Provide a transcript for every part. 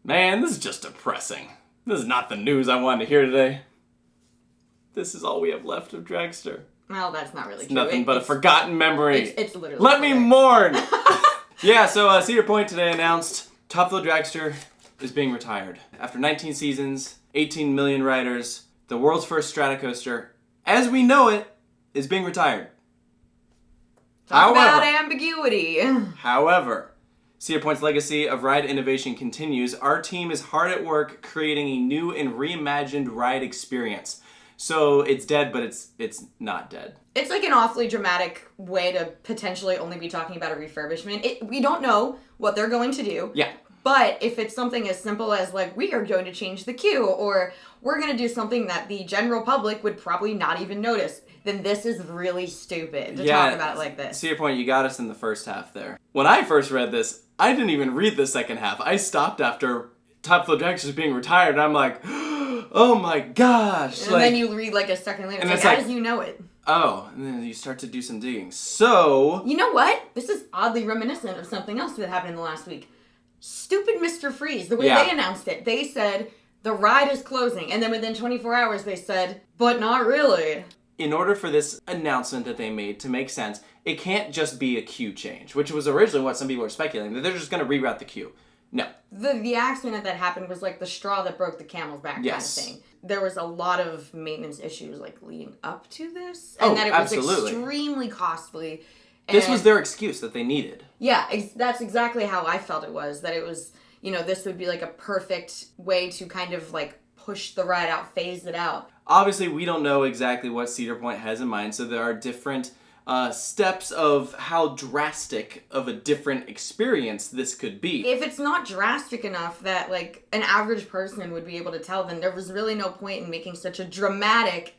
Man, this is just depressing. This is not the news I wanted to hear today. This is all we have left of Dragster. Well, that's not really it's true. Nothing but a forgotten memory. It's literally. Let me mourn! Yeah, so Cedar Point today announced top-flow Dragster is being retired. After 19 seasons, 18 million riders, the world's first Stratocoaster, as we know it, is being retired. Talk about ambiguity. However, Cedar Point's legacy of ride innovation continues. Our team is hard at work creating a new and reimagined ride experience. So it's dead, but it's not dead. It's like an awfully dramatic way to potentially only be talking about a refurbishment. We don't know what they're going to do. Yeah. But if it's something as simple as, like, we are going to change the queue, or we're going to do something that the general public would probably not even notice, then this is really stupid to talk about it like this. Cedar Point, you got us in the first half there. When I first read this, I didn't even read the second half. I stopped after Top Flow Dragster is being retired, and I'm like, oh my gosh. And then you read like a second later, it's like, as you know it. Oh, and then you start to do some digging. So... You know what? This is oddly reminiscent of something else that happened in the last week. Stupid Mr. Freeze, the way they announced it. They said, the ride is closing. And then within 24 hours, they said, but not really. In order for this announcement that they made to make sense, it can't just be a queue change, which was originally what some people were speculating, that they're just going to reroute the queue. No. The accident that happened was like the straw that broke the camel's back kind of thing. There was a lot of maintenance issues like leading up to this. And that it was extremely costly. This was their excuse that they needed. Yeah, that's exactly how I felt it was. That it was, this would be like a perfect way to kind of like push the ride out, phase it out. Obviously, we don't know exactly what Cedar Point has in mind, so there are different steps of how drastic of a different experience this could be. If it's not drastic enough that like an average person would be able to tell, then there was really no point in making such a dramatic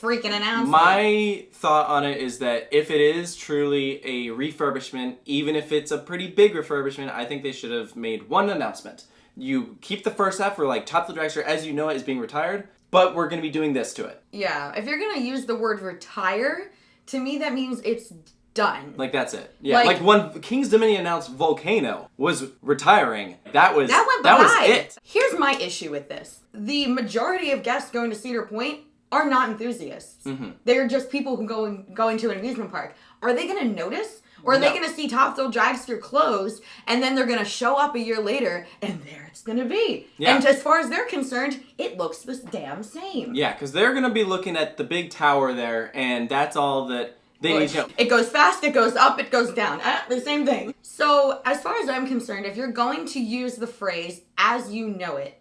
freaking announcement. My thought on it is that if it is truly a refurbishment, even if it's a pretty big refurbishment, I think they should have made one announcement. You keep the first half for like Top Flow Dragster as you know it is being retired, but we're going to be doing this to it. Yeah, if you're going to use the word retire, to me that means it's done. Like that's it. Yeah, like when King's Dominion announced Volcano was retiring, that was it. Here's my issue with this. The majority of guests going to Cedar Point are not enthusiasts. Mm-hmm. They're just people who going to an amusement park. Are they going to notice? Or are they going to see Top Flow Dragster closed, and then they're going to show up a year later, and there it's going to be. Yeah. And as far as they're concerned, it looks the damn same. Yeah, because they're going to be looking at the big tower there, and that's all that they need to know. It goes fast, it goes up, it goes down. The same thing. So, as far as I'm concerned, if you're going to use the phrase, as you know it,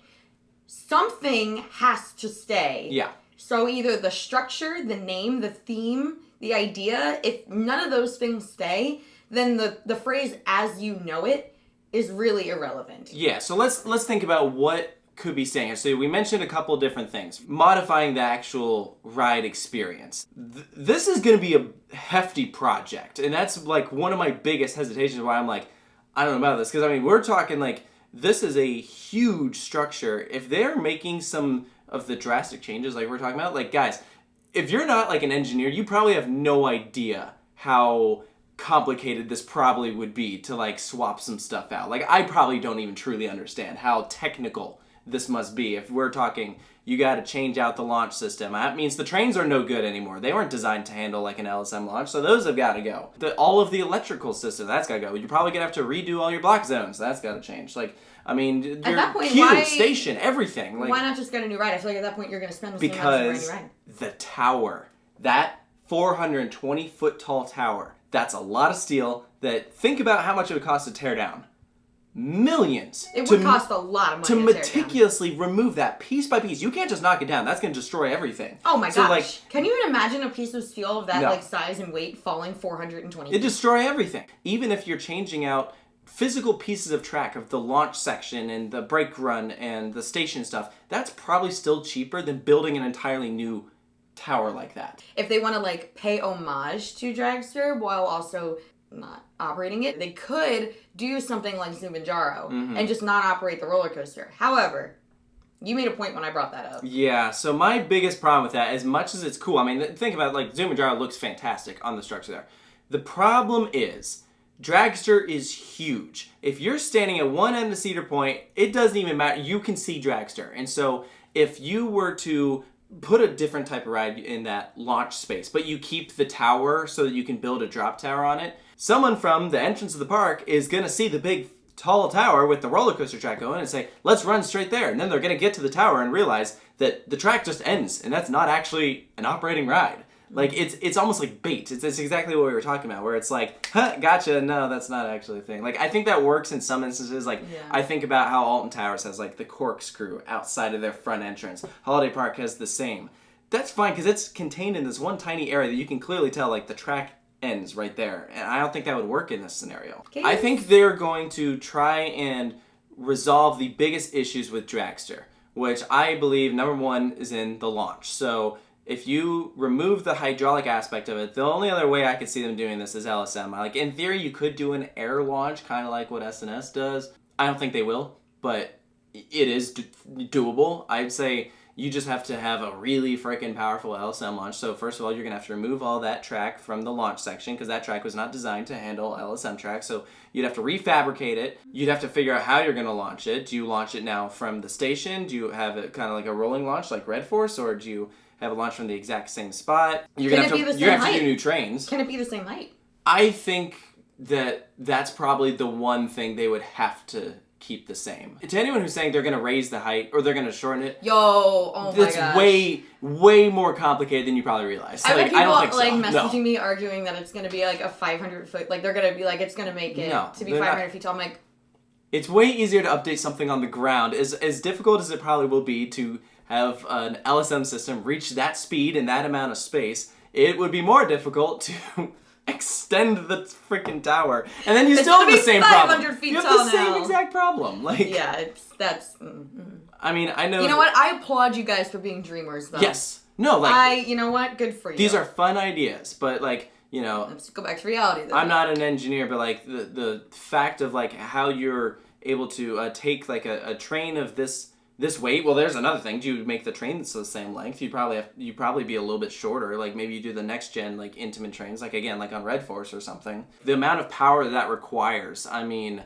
something has to stay. Yeah. So either the structure, the name, the theme, the idea, if none of those things stay, then the phrase as you know it is really irrelevant. Yeah, so let's think about what could be staying here. So we mentioned a couple different things. Modifying the actual ride experience. This is going to be a hefty project, and that's like one of my biggest hesitations why I'm like, I don't know about this, because I mean, we're talking like, this is a huge structure. If they're making some of the drastic changes like we're talking about, like guys, if you're not like an engineer, you probably have no idea how complicated this probably would be to like swap some stuff out. Like I probably don't even truly understand how technical this must be. If we're talking, you got to change out the launch system. That means the trains are no good anymore. They weren't designed to handle like an LSM launch, so those have got to go. All of the electrical system, that's got to go. You're probably going to have to redo all your block zones. That's got to change. Like, I mean, your at that point, queue, station, everything. Like, why not just get a new ride? I feel like at that point you're going to spend the same amount for a new ride. The tower, that 420-foot tall tower, that's a lot of steel that, think about how much it would cost to tear down. Millions. It would cost a lot of money to meticulously remove that piece by piece. You can't just knock it down. That's going to destroy everything. Oh my gosh. Like, can you even imagine a piece of steel of that like size and weight falling 420 feet? It'd destroy everything. Even if you're changing out physical pieces of track of the launch section and the brake run and the station stuff, that's probably still cheaper than building an entirely new tower like that. If they want to like pay homage to Dragster while also not operating it, they could do something like Zumanjaro and just not operate the roller coaster. However, you made a point when I brought that up. Yeah, so my biggest problem with that, as much as it's cool, I mean, think about it, like Zumanjaro looks fantastic on the structure there. The problem is Dragster is huge. If you're standing at one end of Cedar Point, it doesn't even matter. You can see Dragster. And so if you were to put a different type of ride in that launch space, but you keep the tower so that you can build a drop tower on it, someone from the entrance of the park is going to see the big tall tower with the roller coaster track going and say, let's run straight there. And then they're going to get to the tower and realize that the track just ends and that's not actually an operating ride. Like, it's almost like bait. It's exactly what we were talking about, where it's like, huh, gotcha, no, that's not actually a thing. Like, I think that works in some instances. Like, I think about how Alton Towers has, like, the corkscrew outside of their front entrance. Holiday Park has the same. That's fine, because it's contained in this one tiny area that you can clearly tell, like, the track ends right there. And I don't think that would work in this scenario. Okay. I think they're going to try and resolve the biggest issues with Dragster, which I believe, number one, is in the launch. So if you remove the hydraulic aspect of it, the only other way I could see them doing this is LSM. Like, in theory, you could do an air launch, kind of like what SNS does. I don't think they will, but it is doable. I'd say you just have to have a really freaking powerful LSM launch. So first of all, you're going to have to remove all that track from the launch section, because that track was not designed to handle LSM track. So you'd have to refabricate it. You'd have to figure out how you're going to launch it. Do you launch it now from the station? Do you have it kind of like a rolling launch like Red Force, or do you have a launch from the exact same spot? You're going to have to do new trains. Can it be the same height? I think that's probably the one thing they would have to keep the same. To anyone who's saying they're going to raise the height or they're going to shorten it, oh my gosh. That's way more complicated than you probably realize. I don't think so. Messaging me arguing that it's going to be like a 500 foot, like they're going to be like, it's going to make it to be 500 feet tall. I'm like, it's way easier to update something on the ground. As difficult as it probably will be to have an LSM system reach that speed in that amount of space, it would be more difficult to extend the freaking tower, and then you still have the same problem. You have the same exact problem. Like, yeah, that's. I mean, I know. You know what? I applaud you guys for being dreamers, though. Yes. No, like, you know what? Good for you. These are fun ideas, but like, you know, let's go back to reality. Though. I'm not an engineer, but like the fact of like how you're able to take like a train of this weight. Well, there's another thing. Do you make the train that's the same length? You probably be a little bit shorter. Like, maybe you do the next gen like intimate trains, like again like on Red Force or something. The amount of power that requires. I mean,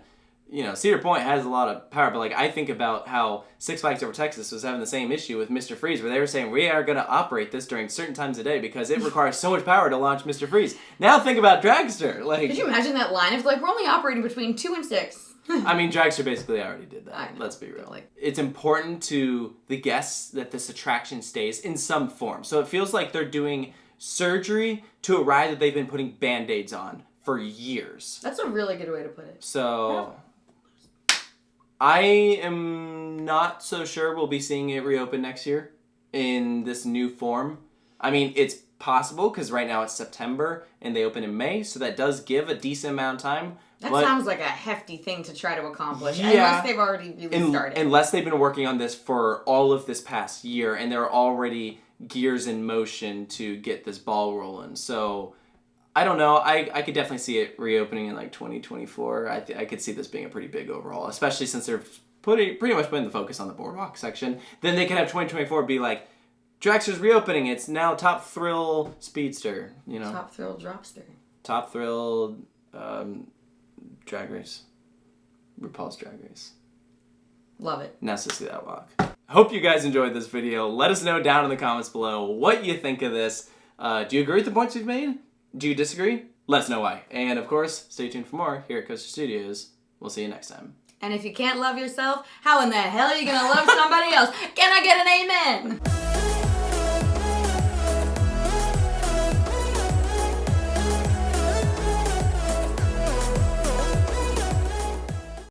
you know, Cedar Point has a lot of power, but like I think about how Six Flags Over Texas was having the same issue with Mr. Freeze, where they were saying we are going to operate this during certain times of day because it requires so much power to launch Mr. Freeze. Now think about Dragster. Like, could you imagine that line? If like we're only operating between 2 and 6. I mean, Dragster basically already did that. Let's be real. It's important to the guests that this attraction stays in some form. So it feels like they're doing surgery to a ride that they've been putting Band-Aids on for years. That's a really good way to put it. So I am not so sure we'll be seeing it reopen next year in this new form. I mean, it's possible because right now it's September and they open in May, so that does give a decent amount of time. That sounds like a hefty thing to try to accomplish, unless they've already really started. Unless they've been working on this for all of this past year, and there are already gears in motion to get this ball rolling. So, I don't know. I could definitely see it reopening in like 2024. I could see this being a pretty big overhaul, especially since they're pretty much putting the focus on the boardwalk section. Then they could have 2024 be like, Dragster's reopening. It's now Top Thrill Speedster. You know, Top Thrill Dropster. Top Thrill. Drag Race. RuPaul's Drag Race. Love it. Now to see that walk. Hope you guys enjoyed this video. Let us know down in the comments below what you think of this. Do you agree with the points we've made? Do you disagree? Let us know why. And of course, stay tuned for more here at Coaster Studios. We'll see you next time. And if you can't love yourself, how in the hell are you going to love somebody else? Can I get an amen?